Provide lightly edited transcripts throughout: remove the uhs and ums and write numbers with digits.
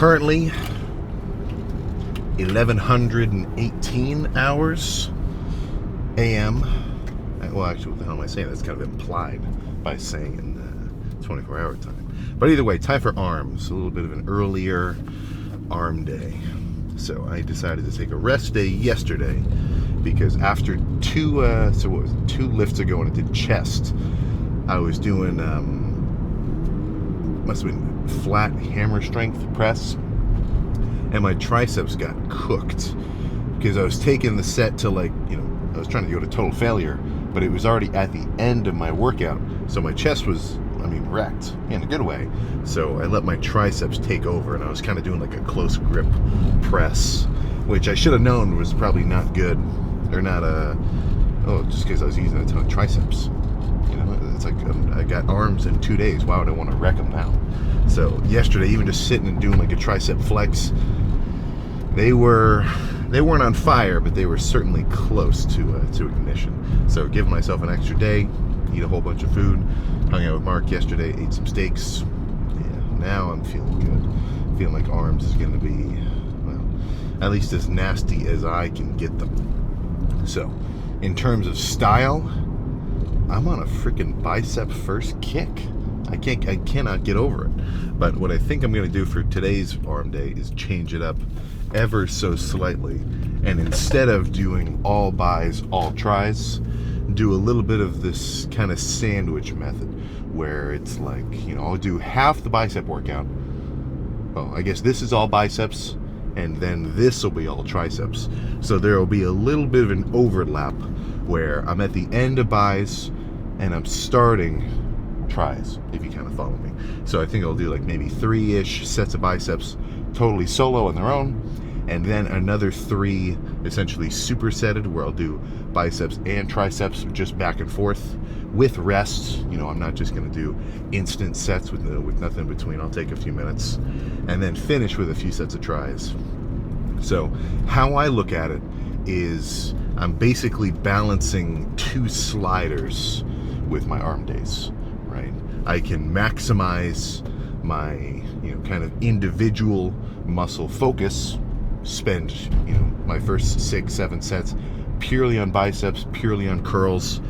currently 1118 hours a.m. Well, actually, what the hell am I saying? That's kind of implied by saying in 24-hour time. But either way, time for arms. A little bit of an earlier arm day. So I decided to take a rest day yesterday because after two lifts ago when I did chest, I was doing must have been flat hammer strength press, and my triceps got cooked because I was taking the set to I was trying to go to total failure, but it was already at the end of my workout, so my chest was, wrecked in a good way. So I let my triceps take over, and I was kind of doing like a close grip press, which I should have known was probably not good, or not just because I was using a ton of triceps. It's like I got arms in 2 days. Why would I want to wreck them now? So yesterday, even just sitting and doing like a tricep flex, they weren't on fire, but they were certainly close to ignition. So giving myself an extra day, eat a whole bunch of food, hung out with Mark yesterday, ate some steaks. Yeah, now I'm feeling good. Feeling like arms is going to be, well, at least as nasty as I can get them. So, in terms of style, I'm on a freaking bicep first kick. I cannot get over it. But what I think I'm going to do for today's arm day is change it up ever so slightly, and instead of doing all bis, all tries, do a little bit of this kind of sandwich method where it's like, I'll do half the bicep workout. Well, I guess this is all biceps, and then this will be all triceps. So there will be a little bit of an overlap where I'm at the end of bis and I'm starting tries, if you kind of follow me. So I think I'll do like maybe 3-ish sets of biceps totally solo on their own, and then another 3 essentially supersetted where I'll do biceps and triceps just back and forth with rest. I'm not just going to do instant sets with nothing in between. I'll take a few minutes and then finish with a few sets of tries. So how I look at it is I'm basically balancing 2 sliders with my arm days, right? I can maximize my kind of individual muscle focus, spend my first 6-7 sets purely on biceps, purely on curls,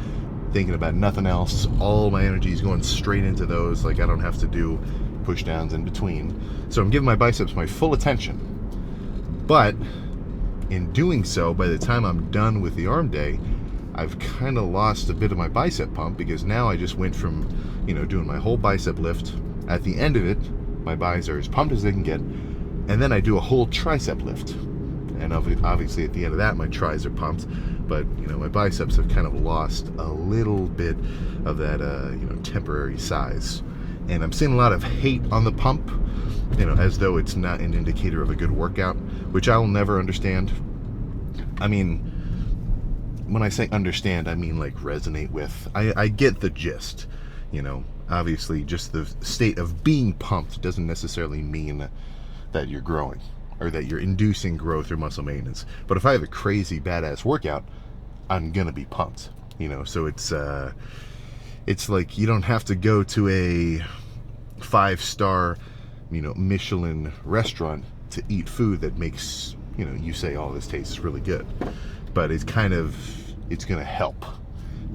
thinking about nothing else. All my energy is going straight into those. Like I don't have to do push downs in between. So I'm giving my biceps my full attention. But in doing so, by the time I'm done with the arm day, I've kind of lost a bit of my bicep pump, because now I just went from doing my whole bicep lift. At the end of it, my bis are as pumped as they can get, and then I do a whole tricep lift, and obviously at the end of that my tris are pumped, but my biceps have kind of lost a little bit of that temporary size, and I'm seeing a lot of hate on the pump, as though it's not an indicator of a good workout, which I will never understand. When I say understand, I mean like resonate with. I get the gist, obviously just the state of being pumped doesn't necessarily mean that you're growing or that you're inducing growth or muscle maintenance. But if I have a crazy badass workout, I'm gonna be pumped, so it's like you don't have to go to a 5-star Michelin restaurant to eat food that makes you say, oh, this tastes really good, but it's gonna help.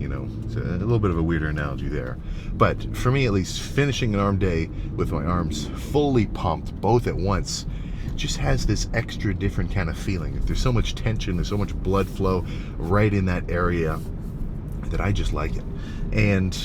It's a little bit of a weirder analogy there. But for me, at least, finishing an arm day with my arms fully pumped, both at once, just has this extra different kind of feeling. If there's so much tension, there's so much blood flow right in that area, that I just like it. And,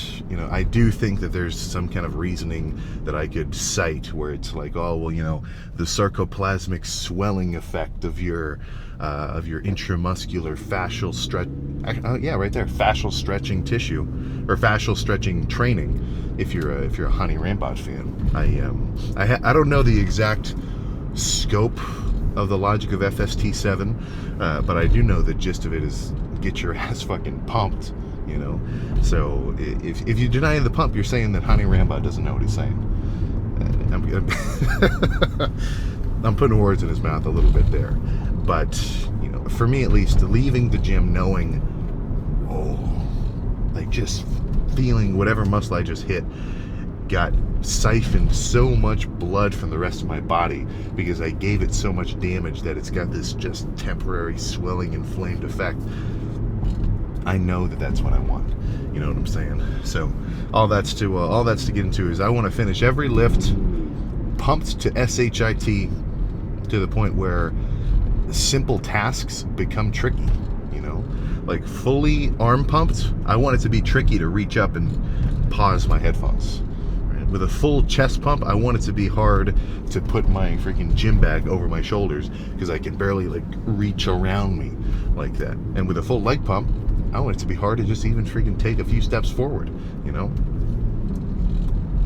I do think that there's some kind of reasoning that I could cite where it's like, oh, well, the sarcoplasmic swelling effect of your intramuscular fascial stretch, right there, fascial stretching tissue, or fascial stretching training, if you're a Hani Rambod fan. I don't know the exact scope of the logic of FST7, but I do know the gist of it is get your ass fucking pumped, So if you deny the pump, you're saying that Hani Rambod doesn't know what he's saying. I'm putting words in his mouth a little bit there. But, for me at least, leaving the gym knowing, just feeling whatever muscle I just hit got siphoned so much blood from the rest of my body because I gave it so much damage that it's got this just temporary swelling, inflamed effect. I know that that's what I want. You know what I'm saying? So all that's to get into is I want to finish every lift pumped to SHIT to the point where simple tasks become tricky. You know, like fully arm pumped, I want it to be tricky to reach up and pause my headphones. With a full chest pump, I want it to be hard to put my freaking gym bag over my shoulders because I can barely like reach around me like that. And with a full leg pump, I want it to be hard to just even freaking take a few steps forward, you know?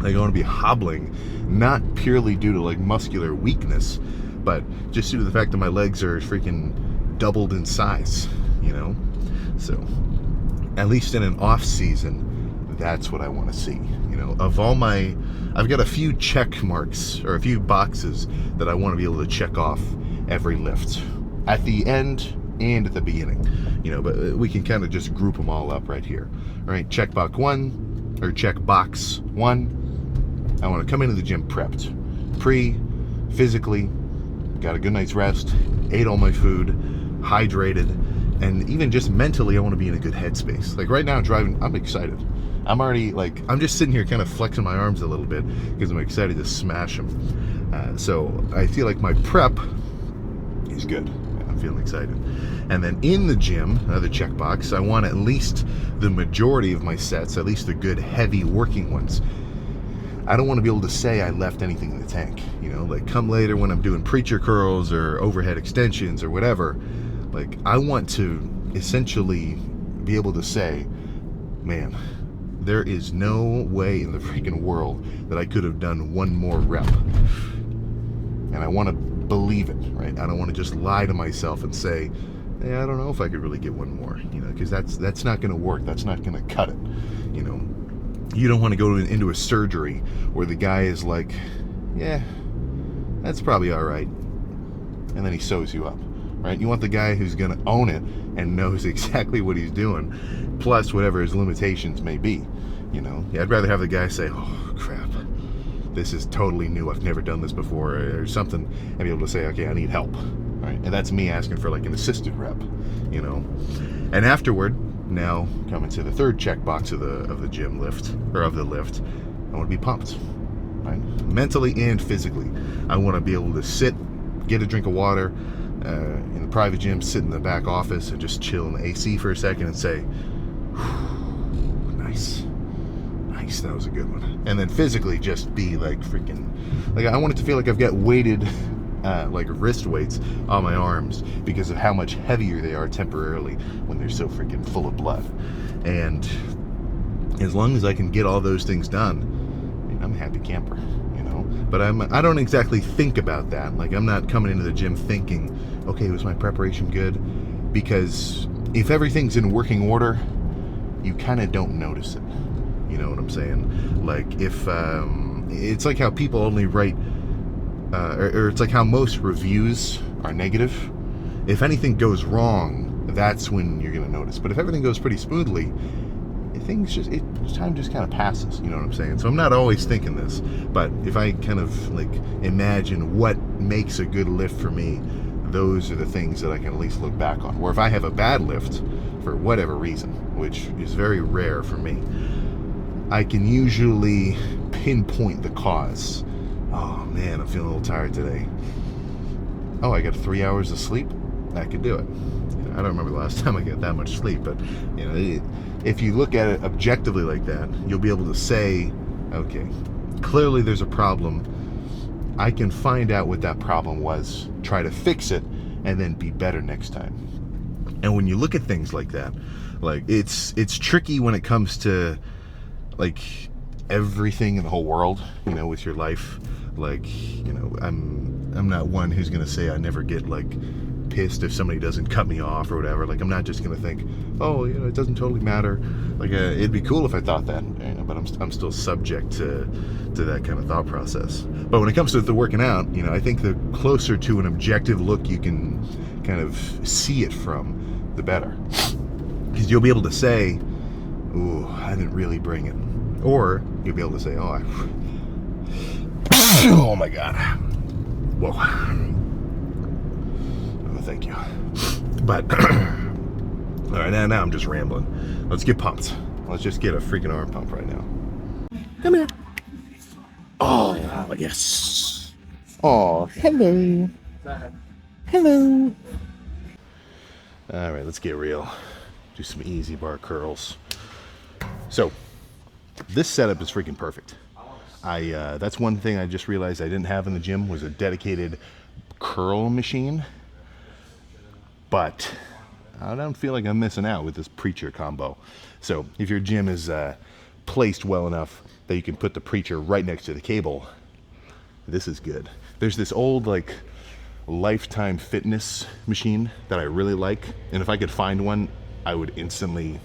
Like I want to be hobbling, not purely due to like muscular weakness, but just due to the fact that my legs are freaking doubled in size, you know? So, at least in an off season, that's what I want to see. You know, of all my, I've got a few check marks or a few boxes that I want to be able to check off every lift at the end and at the beginning, you know, but we can kind of just group them all up right here. All right, check box one, I want to come into the gym prepped, physically, got a good night's rest, ate all my food, hydrated, and even just mentally, I want to be in a good headspace. Like right now driving, I'm excited. I'm already like, I'm just sitting here kind of flexing my arms a little bit because I'm excited to smash them. So I feel like my prep is good. I'm feeling excited. And then in the gym, another checkbox, I want at least the majority of my sets, at least the good heavy working ones. I don't want to be able to say I left anything in the tank, you know, like come later when I'm doing preacher curls or overhead extensions or whatever. Like I want to essentially be able to say, man, there is no way in the freaking world that I could have done one more rep. And I want to believe it, right? I don't want to just lie to myself and say, hey, I don't know if I could really get one more, you know, because that's not going to work. That's not going to cut it, you know. You don't want to go into a surgery where the guy is like, yeah, that's probably all right. And then he sews you up, right? You want the guy who's going to own it and knows exactly what he's doing, plus whatever his limitations may be, you know. Yeah, I'd rather have the guy say, oh, crap, this is totally new. I've never done this before or something, and be able to say, okay, I need help, right? And that's me asking for like an assisted rep, you know. And afterward, now coming to the third checkbox of the gym lift, or of the lift, I want to be pumped, right? Mentally and physically. I want to be able to sit, get a drink of water, in the private gym, sit in the back office and just chill in the AC for a second and say, nice, that was a good one. And then physically just be like freaking, like I want it to feel like I've got weighted like wrist weights on my arms because of how much heavier they are temporarily when they're so freaking full of blood. And as long as I can get all those things done, I'm a happy camper, you know. But I don't exactly think about that. Like I'm not coming into the gym thinking, okay, was my preparation good? Because if everything's in working order, you kind of don't notice it. You know what I'm saying? Like if it's like how people only write or it's like how most reviews are negative. If anything goes wrong, that's when you're gonna notice. But if everything goes pretty smoothly, time just kind of passes. You know what I'm saying? So I'm not always thinking this, but if I kind of like imagine what makes a good lift for me, those are the things that I can at least look back on. Or if I have a bad lift for whatever reason, which is very rare for me, I can usually pinpoint the cause. Oh man, I'm feeling a little tired today. Oh, I got 3 hours of sleep? I could do it. I don't remember the last time I got that much sleep, but you know, if you look at it objectively like that, you'll be able to say, okay, clearly there's a problem. I can find out what that problem was, try to fix it, and then be better next time. And when you look at things like that, like it's tricky when it comes to like everything in the whole world, you know, with your life. Like, you know, I'm not one who's gonna say I never get like pissed if somebody doesn't cut me off or whatever. Like I'm not just gonna think, oh, you know, it doesn't totally matter. Like it'd be cool if I thought that, you know, but I'm still subject to that kind of thought process. But when it comes to the working out, you know, I think the closer to an objective look you can kind of see it from, the better, because you'll be able to say, ooh, I didn't really bring it. Or you'll be able to say, oh, Oh my God. Whoa. Oh, thank you. But, all right, now I'm just rambling. Let's get pumped. Let's just get a freaking arm pump right now. Come here. Oh, yes. Oh, hello. Hello. All right, let's get real. Do some easy bar curls. So, this setup is freaking perfect. That's one thing I just realized I didn't have in the gym was a dedicated curl machine. But I don't feel like I'm missing out with this preacher combo. So if your gym is placed well enough that you can put the preacher right next to the cable, this is good. There's this old like Lifetime Fitness machine that I really like, and if I could find one, I would instantly.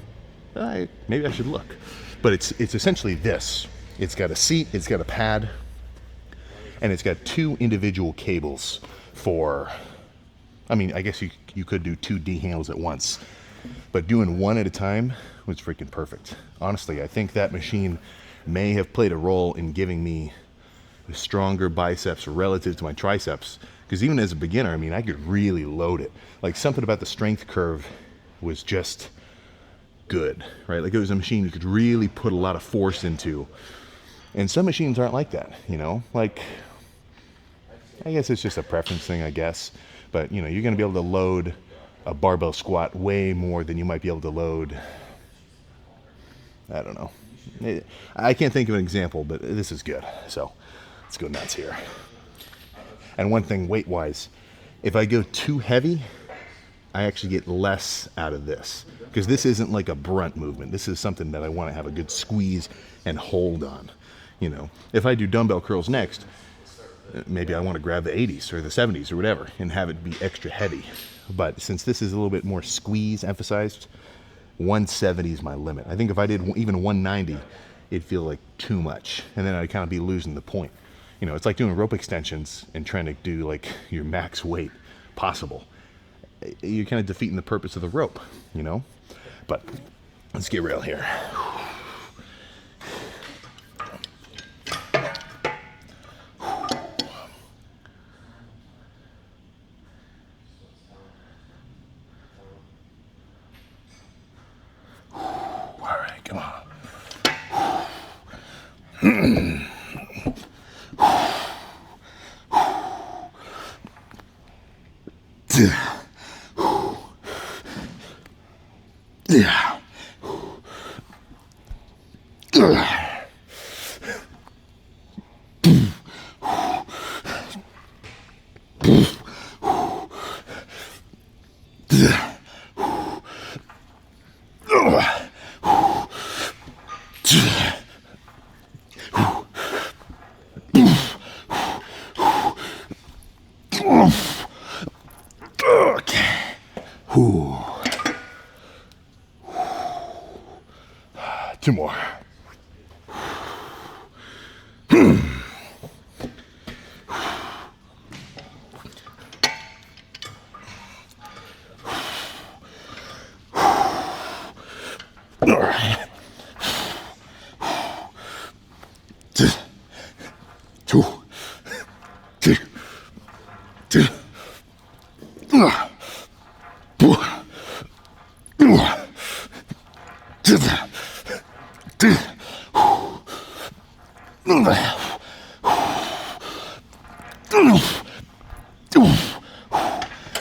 Maybe I should look. But it's essentially this. It's got a seat, it's got a pad, and it's got two individual cables for. I mean, I guess you could do 2 D handles at once, but doing one at a time was freaking perfect. Honestly, I think that machine may have played a role in giving me stronger biceps relative to my triceps, because even as a beginner, I mean, I could really load it. Like something about the strength curve was just good, right? Like it was a machine you could really put a lot of force into. And some machines aren't like that, you know? Like, I guess it's just a preference thing, I guess. But, you know, you're going to be able to load a barbell squat way more than you might be able to load, I don't know. I can't think of an example, but this is good. So let's go nuts here. And one thing weight-wise, if I go too heavy, I actually get less out of this. Because this isn't like a brunt movement. This is something that I want to have a good squeeze and hold on. You know, if I do dumbbell curls next, maybe I want to grab the 80s or the 70s or whatever and have it be extra heavy. But since this is a little bit more squeeze emphasized, 170 is my limit. I think if I did even 190, it'd feel like too much. And then I'd kind of be losing the point. You know, it's like doing rope extensions and trying to do like your max weight possible. You're kind of defeating the purpose of the rope, you know? But let's get real here. Yeah. Two more. All right. Two.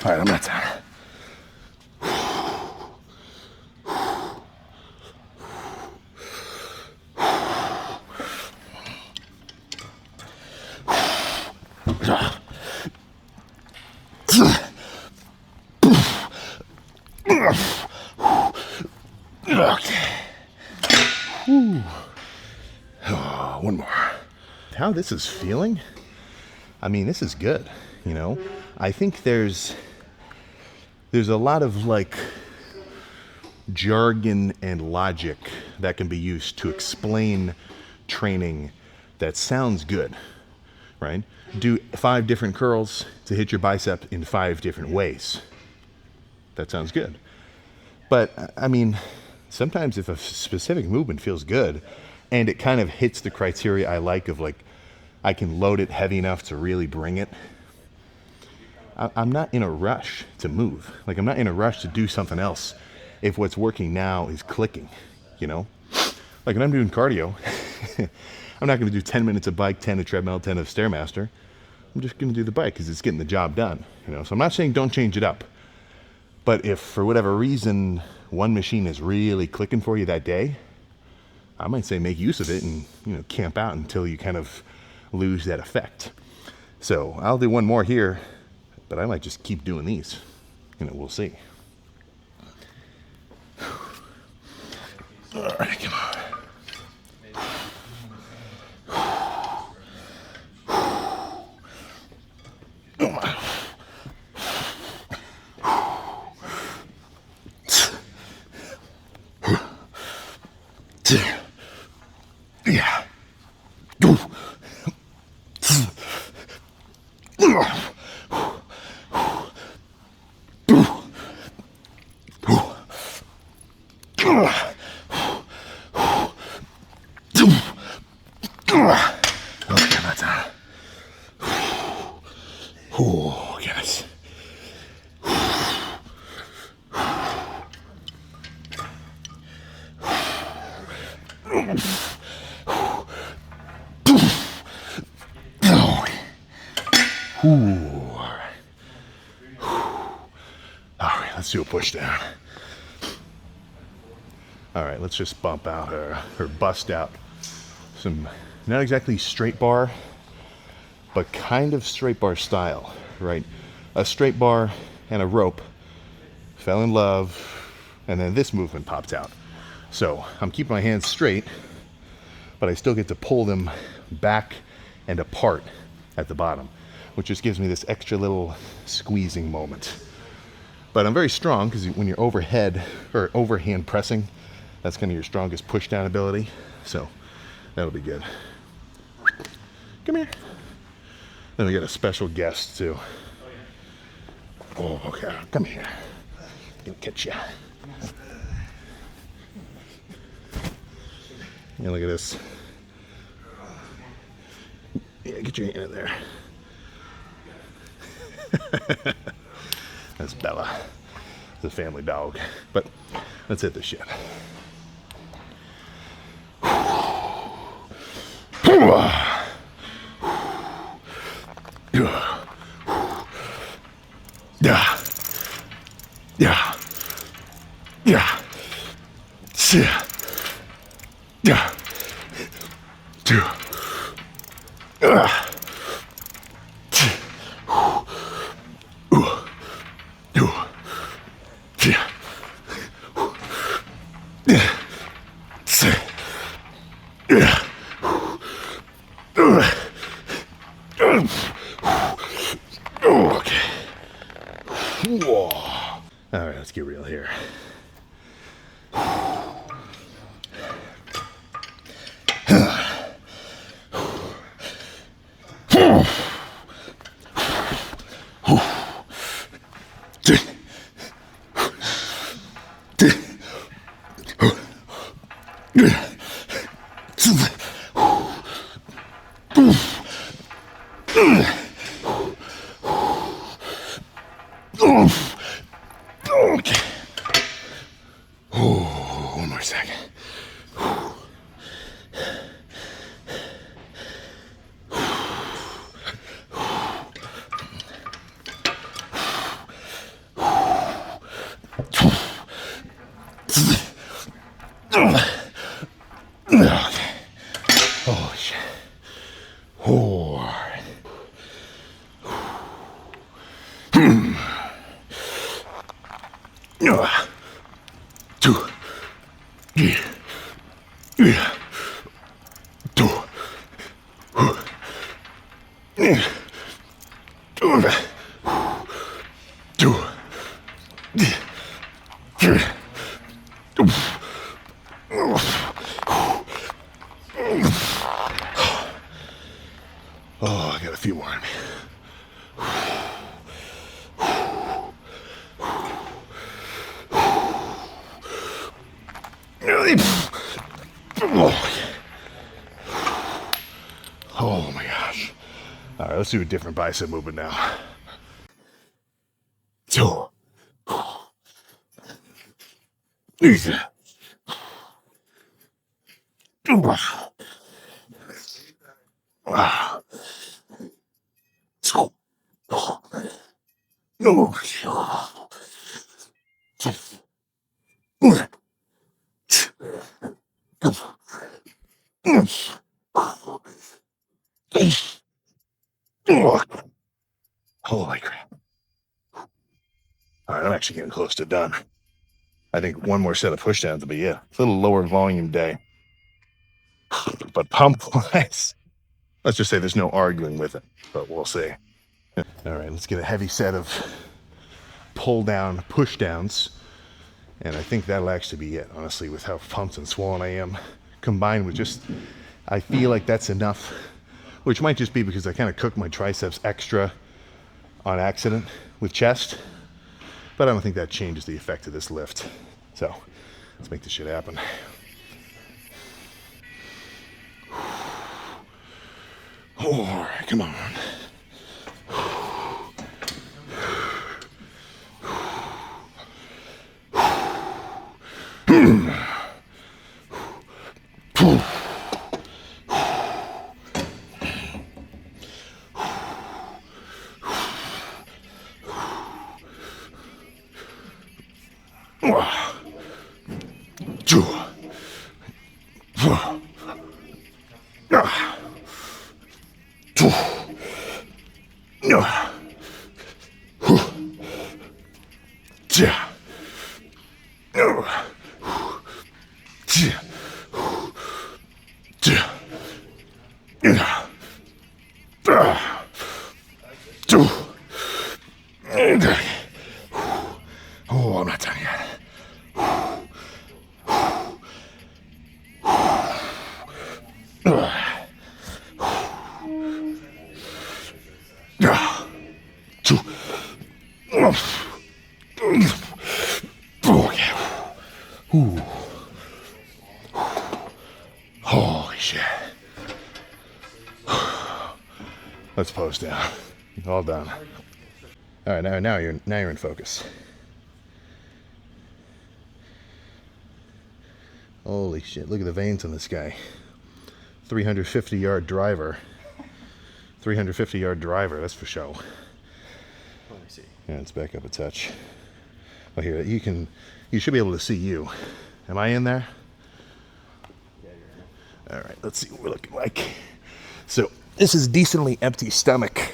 All right, I'm not tired. Okay. Oh, one more. How this is feeling? I mean, this is good, you know? I think there's a lot of like jargon and logic that can be used to explain training that sounds good, right? Do 5 different curls to hit your bicep in 5 different ways. That sounds good. But I mean, sometimes if a specific movement feels good and it kind of hits the criteria I like of like I can load it heavy enough to really bring it. I'm not in a rush to move. Like, I'm not in a rush to do something else if what's working now is clicking, you know? Like when I'm doing cardio, I'm not going to do 10 minutes of bike, 10 of treadmill, 10 of Stairmaster. I'm just going to do the bike because it's getting the job done, you know? So I'm not saying don't change it up. But if for whatever reason one machine is really clicking for you that day, I might say make use of it and, you know, camp out until you kind of lose that effect. So I'll do one more here, but I might just keep doing these. You know, we'll see. All right, come on. Yeah. Okay, that's out. Oh, goodness. All right, let's do a push down. All right, let's just bump out or bust out some, not exactly straight bar, but kind of straight bar style, right? A straight bar and a rope, fell in love, and then this movement popped out. So I'm keeping my hands straight, but I still get to pull them back and apart at the bottom, which just gives me this extra little squeezing moment. But I'm very strong because when you're overhead or overhand pressing, that's kind of your strongest push down ability. So that'll be good. Come here. Then we got a special guest too. Oh, okay. Come here. Gonna catch you. Yeah, look at this. Yeah, get your hand in there. That's Bella. It's a family dog. But let's hit this shit. Yeah. Yeah. Yeah. Yeah. Yeah. Two. Okay. Whoa. All right, let's get real here. Okay. Oh, one more second. Oh, shit. Oh. Two. Yeah. Yeah. Two. Yeah. Two. Two. Yeah. Oh, I got a few more in me. Oh my gosh. right, let's do a different bicep movement now. Two. Easy. Holy crap. All right, I'm actually getting close to done. I think one more set of pushdowns will be it. It's a little lower volume day. But pump-wise, let's just say there's no arguing with it, but we'll see. All right, let's get a heavy set of pull-down pushdowns. And I think that'll actually be it, honestly, with how pumped and swollen I am. Combined with just, I feel like that's enough, which might just be because I kind of cooked my triceps extra on accident with chest. But I don't think that changes the effect of this lift. So let's make this shit happen. Oh, all right, come on. Oh, I'm not done yet. Holy shit. Let's pose down. All done. All right, now you're in focus. Holy shit, look at the veins on this guy. 350-yard driver. 350-yard driver, that's for show. Let me see. Yeah, let's back up a touch. Oh, here, you should be able to see you. Am I in there? Yeah, you're in. All right, let's see what we're looking like. So, this is decently empty stomach,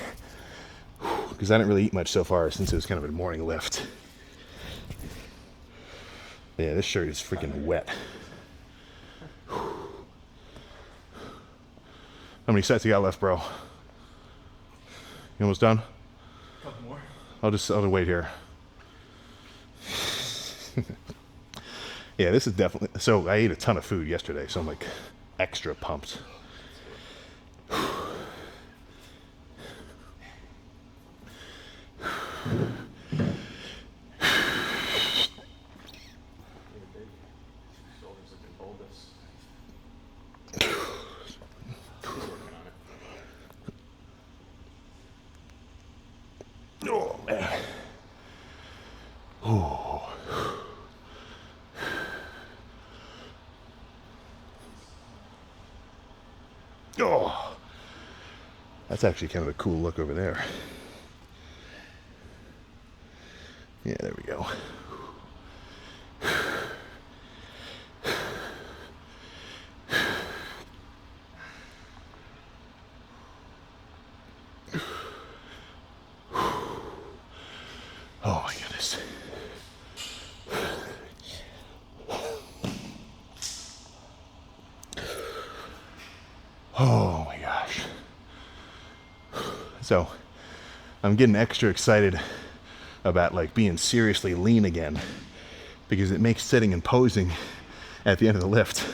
because I didn't really eat much so far since it was kind of a morning lift. Yeah, this shirt is freaking wet. How many sets you got left, bro? You almost done? A couple more. I'll wait here. Yeah, this is definitely, so I ate a ton of food yesterday, so I'm like extra pumped. Oh, man. Oh. Oh. That's actually kind of a cool look over there. Yeah, there we go. Oh my goodness. Oh my gosh. So, I'm getting extra excited about like being seriously lean again, because it makes sitting and posing at the end of the lift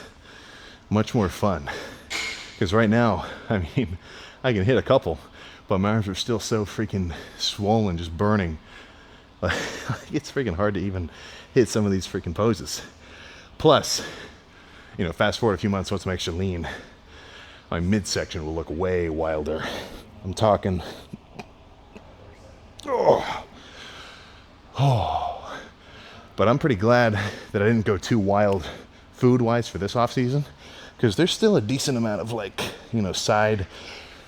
much more fun. Because right now, I mean, I can hit a couple, but my arms are still so freaking swollen, just burning. Like, it's freaking hard to even hit some of these freaking poses. Plus, you know, fast forward a few months once I'm extra lean, my midsection will look way wilder. I'm talking, oh, but I'm pretty glad that I didn't go too wild food-wise for this off-season, because there's still a decent amount of, like, you know, side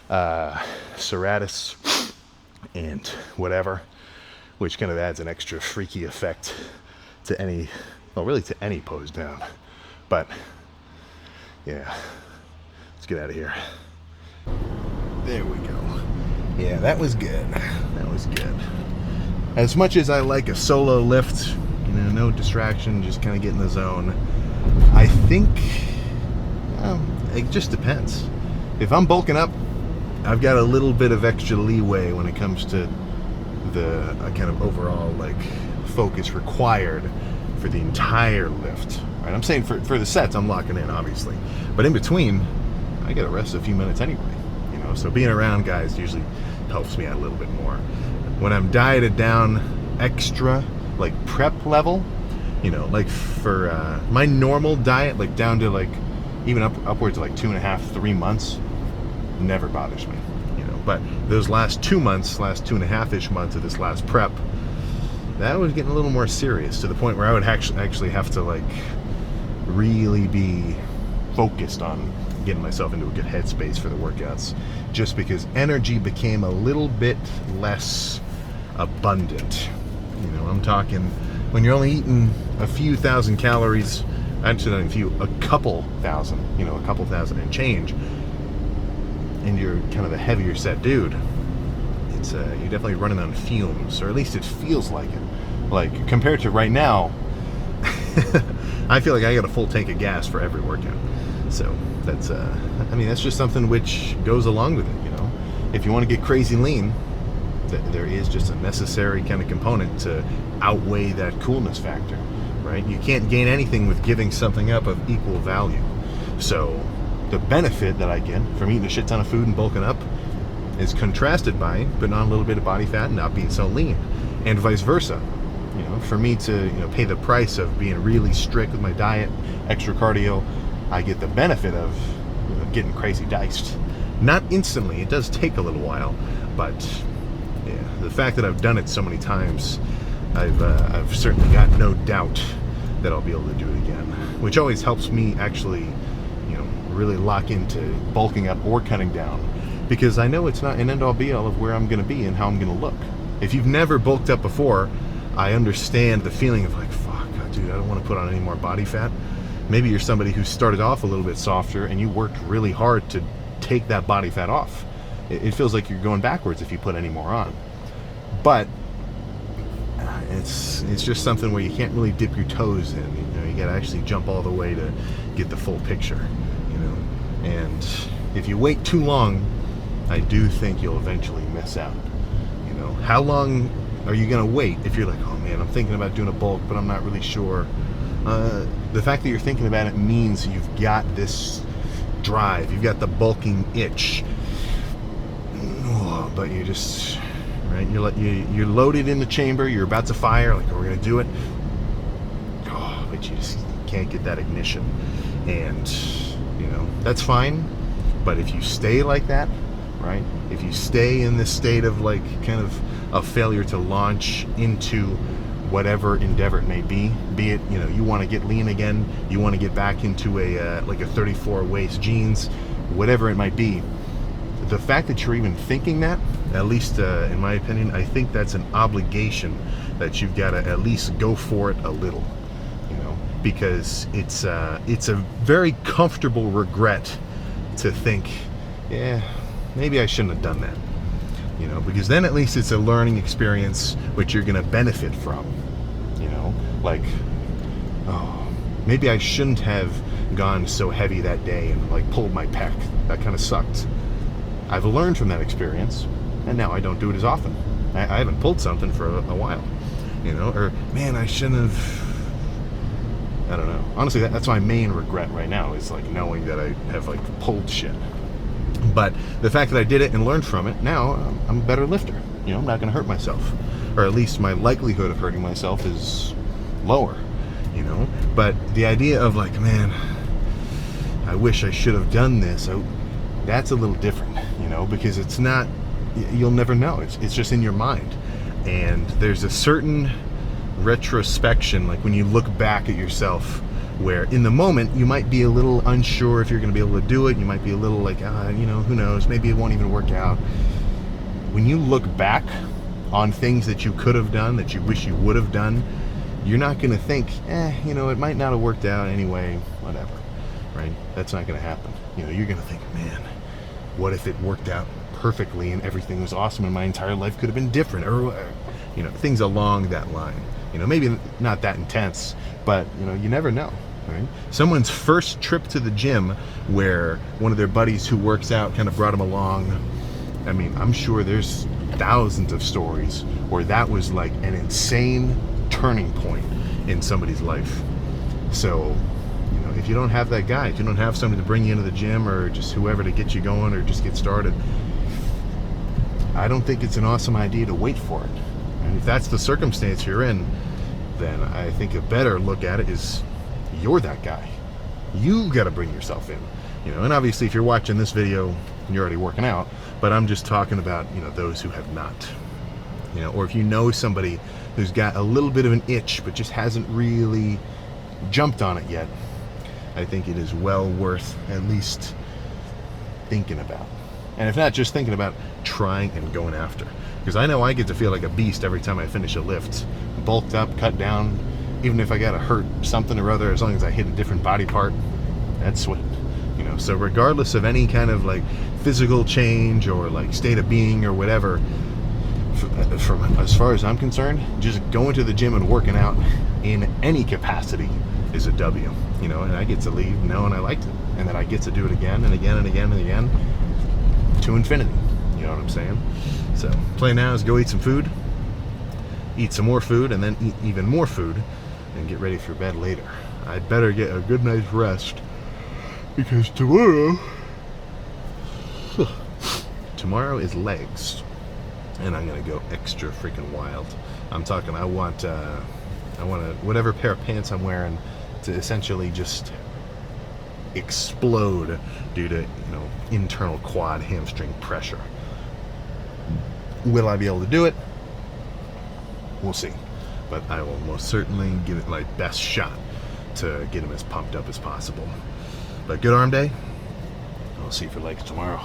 serratus and whatever, which kind of adds an extra freaky effect to any, well, really to any pose down. But yeah, let's get out of here. There we go. Yeah, that was good. That was good. As much as I like a solo lift, you know, no distraction, just kind of get in the zone, I think, well, it just depends. If I'm bulking up, I've got a little bit of extra leeway when it comes to the kind of overall, like, focus required for the entire lift. Right? I'm saying for the sets, I'm locking in, obviously. But in between, I get to rest a few minutes anyway. You know, so being around guys usually helps me out a little bit more. When I'm dieted down extra, like prep level, you know, like for my normal diet, like down to like even upwards of like 2.5, 3 months, never bothers me, you know. But those last 2 months, last 2.5-ish months of this last prep, that was getting a little more serious, to the point where I would actually have to like really be focused on getting myself into a good headspace for the workouts, just because energy became a little bit less abundant. You know, I'm talking when you're only eating a few thousand calories, actually not a few, a couple thousand, you know, a couple thousand and change, and you're kind of a heavier set dude, it's you're definitely running on fumes, or at least it feels like it. Like, compared to right now, I feel like I got a full tank of gas for every workout. So that's I mean, that's just something which goes along with it, you know. If you want to get crazy lean, there is just a necessary kind of component to outweigh that coolness factor, right? You can't gain anything with giving something up of equal value. So the benefit that I get from eating a shit ton of food and bulking up is contrasted by putting on a little bit of body fat and not being so lean, and vice versa. You know, for me to, you know, pay the price of being really strict with my diet, extra cardio, I get the benefit of, you know, getting crazy diced. Not instantly, it does take a little while, but yeah, the fact that I've done it so many times, I've certainly got no doubt that I'll be able to do it again, which always helps me actually, you know, really lock into bulking up or cutting down, because I know it's not an end-all be-all of where I'm going to be and how I'm going to look. If you've never bulked up before, I understand the feeling of like, fuck, dude, I don't want to put on any more body fat. Maybe you're somebody who started off a little bit softer and you worked really hard to take that body fat off. It feels like you're going backwards if you put any more on. But it's just something where you can't really dip your toes in. You know, you got to actually jump all the way to get the full picture. You know, and if you wait too long, I do think you'll eventually miss out. You know, how long are you gonna wait if you're like, oh man, I'm thinking about doing a bulk, but I'm not really sure? The fact that you're thinking about it means you've got this drive, you've got the bulking itch. Oh, but you just, right? You're loaded in the chamber. You're about to fire. Like, we're gonna do it. Oh, but you just can't get that ignition, and you know that's fine. But if you stay like that, right? If you stay in this state of like kind of a failure to launch into whatever endeavor it may be it, you know, you want to get lean again, you want to get back into a like a 34 waist jeans, whatever it might be, the fact that you're even thinking that, at least in my opinion, I think that's an obligation that you've got to at least go for it a little, you know, because it's a very comfortable regret to think, yeah, maybe I shouldn't have done that. You know, because then at least it's a learning experience which you're going to benefit from. You know, like, oh, maybe I shouldn't have gone so heavy that day and like pulled my pec. That kind of sucked. I've learned from that experience, and now I don't do it as often. I haven't pulled something for a while. You know, or man, I shouldn't have. I don't know. Honestly, that's my main regret right now, is like knowing that I have like pulled shit. But the fact that I did it and learned from it, now I'm a better lifter. You know, I'm not going to hurt myself. Or at least my likelihood of hurting myself is lower, you know. But the idea of like, man, I wish I should have done this, that's a little different, you know, because it's not you'll never know. It's just in your mind. And there's a certain retrospection, like when you look back at yourself, where in the moment you might be a little unsure if you're going to be able to do it. You might be a little like, who knows, maybe it won't even work out. When you look back on things that you could have done, that you wish you would have done, you're not going to think, it might not have worked out anyway, whatever, right? That's not going to happen. You're going to think, man, what if it worked out perfectly and everything was awesome and my entire life could have been different, or things along that line. Maybe not that intense, but you never know, right? Someone's first trip to the gym, where one of their buddies who works out kind of brought him along. I mean, I'm sure there's thousands of stories where that was like an insane turning point in somebody's life. So if you don't have that guy, if you don't have somebody to bring you into the gym, or just whoever to get you going or just get started, I don't think it's an awesome idea to wait for it. And if that's the circumstance you're in, then I think a better look at it is you're that guy. You got to bring yourself in. And obviously if you're watching this video, you're already working out, but I'm just talking about, those who have not. Or if you know somebody who's got a little bit of an itch but just hasn't really jumped on it yet, I think it is well worth at least thinking about. And if not just thinking about, trying and going after. Because I know I get to feel like a beast every time I finish a lift. Bulked up, cut down, even if I gotta hurt something or other, as long as I hit a different body part, that's sweet. So regardless of any kind of like physical change or like state of being or whatever, from as far as I'm concerned, just going to the gym and working out in any capacity is a W. And I get to leave knowing I liked it, and that I get to do it again and again and again and again to infinity. You know what I'm saying? So plan now is go eat some food, eat some more food, and then eat even more food, and get ready for bed later. I'd better get a good night's rest, because tomorrow is legs, and I'm gonna go extra freaking wild. I'm talking, I want whatever pair of pants I'm wearing to essentially just explode due to internal quad hamstring pressure. Will I be able to do it? We'll see, but I will most certainly give it my best shot to get him as pumped up as possible. But good arm day. I'll see you for legs tomorrow.